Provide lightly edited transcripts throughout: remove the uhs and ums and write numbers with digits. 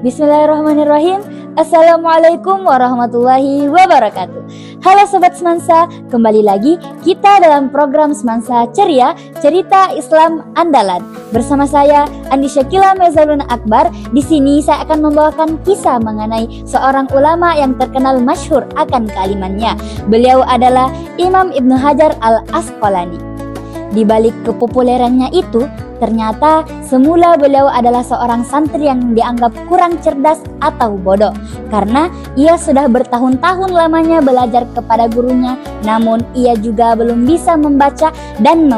Bismillahirrahmanirrahim. Assalamualaikum warahmatullahi wabarakatuh. Halo Sobat Semansa, kembali lagi kita dalam program Semansa Ceria, Cerita Islam Andalan. Bersama saya Andi Syakila Mezaluna Akbar. Di sini saya akan membawakan kisah mengenai seorang ulama yang terkenal masyhur akan kealimannya. Beliau adalah Imam Ibnu Hajar Al-Asqalani. Di balik kepopulerannya itu, ternyata semula beliau adalah seorang santri yang dianggap kurang cerdas atau bodoh karena ia sudah bertahun-tahun lamanya belajar kepada gurunya, namun ia juga belum bisa membaca dan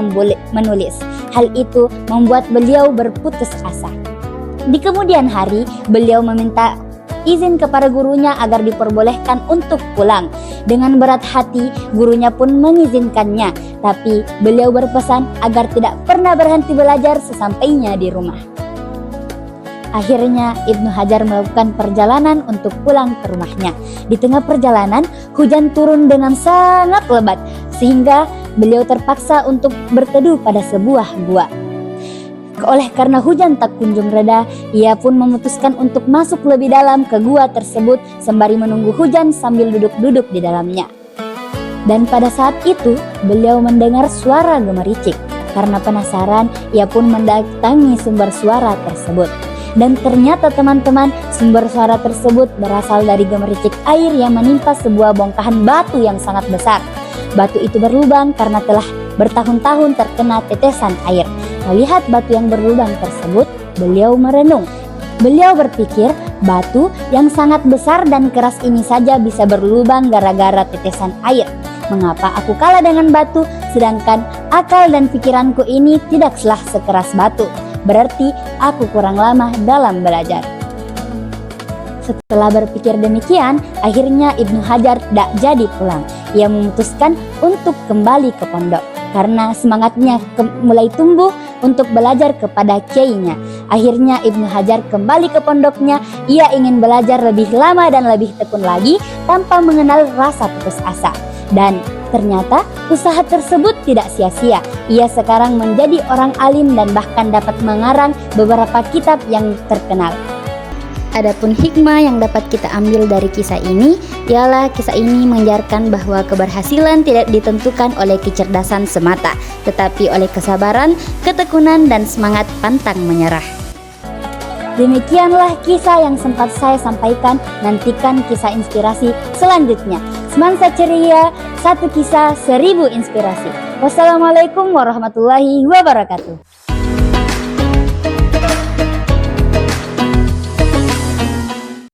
menulis. Hal itu membuat beliau berputus asa. Di kemudian hari, beliau meminta izin kepada gurunya agar diperbolehkan untuk pulang. Dengan berat hati, gurunya pun mengizinkannya, tapi beliau berpesan agar tidak pernah berhenti belajar sesampainya di rumah. Akhirnya Ibnu Hajar melakukan perjalanan untuk pulang ke rumahnya. Di tengah perjalanan, hujan turun dengan sangat lebat, sehingga beliau terpaksa untuk berteduh pada sebuah gua. Oleh karena hujan tak kunjung reda, ia pun memutuskan untuk masuk lebih dalam ke gua tersebut sembari menunggu hujan sambil duduk-duduk di dalamnya. Dan pada saat itu, beliau mendengar suara gemericik. Karena penasaran, ia pun mendatangi sumber suara tersebut. Dan ternyata teman-teman, sumber suara tersebut berasal dari gemericik air yang menimpa sebuah bongkahan batu yang sangat besar. Batu itu berlubang karena telah bertahun-tahun terkena tetesan air. Melihat batu yang berlubang tersebut, beliau merenung. Beliau berpikir batu yang sangat besar dan keras ini saja bisa berlubang gara-gara tetesan air. Mengapa aku kalah dengan batu, sedangkan akal dan pikiranku ini tidaklah sekeras batu? Berarti aku kurang lama dalam belajar. Setelah berpikir demikian, akhirnya Ibnu Hajar tidak jadi pulang. Ia memutuskan untuk kembali ke pondok karena semangatnya mulai tumbuh untuk belajar kepada kiainya. Akhirnya Ibnu Hajar kembali ke pondoknya. Ia ingin belajar lebih lama dan lebih tekun lagi tanpa mengenal rasa putus asa. Dan ternyata usaha tersebut tidak sia-sia. Ia sekarang menjadi orang alim dan bahkan dapat mengarang beberapa kitab yang terkenal. Adapun hikmah yang dapat kita ambil dari kisah ini ialah kisah ini mengajarkan bahwa keberhasilan tidak ditentukan oleh kecerdasan semata, tetapi oleh kesabaran, ketekunan, dan semangat pantang menyerah. Demikianlah kisah yang sempat saya sampaikan. Nantikan kisah inspirasi selanjutnya. Semansa Ceria, satu kisah 1000 inspirasi. Wassalamualaikum warahmatullahi wabarakatuh.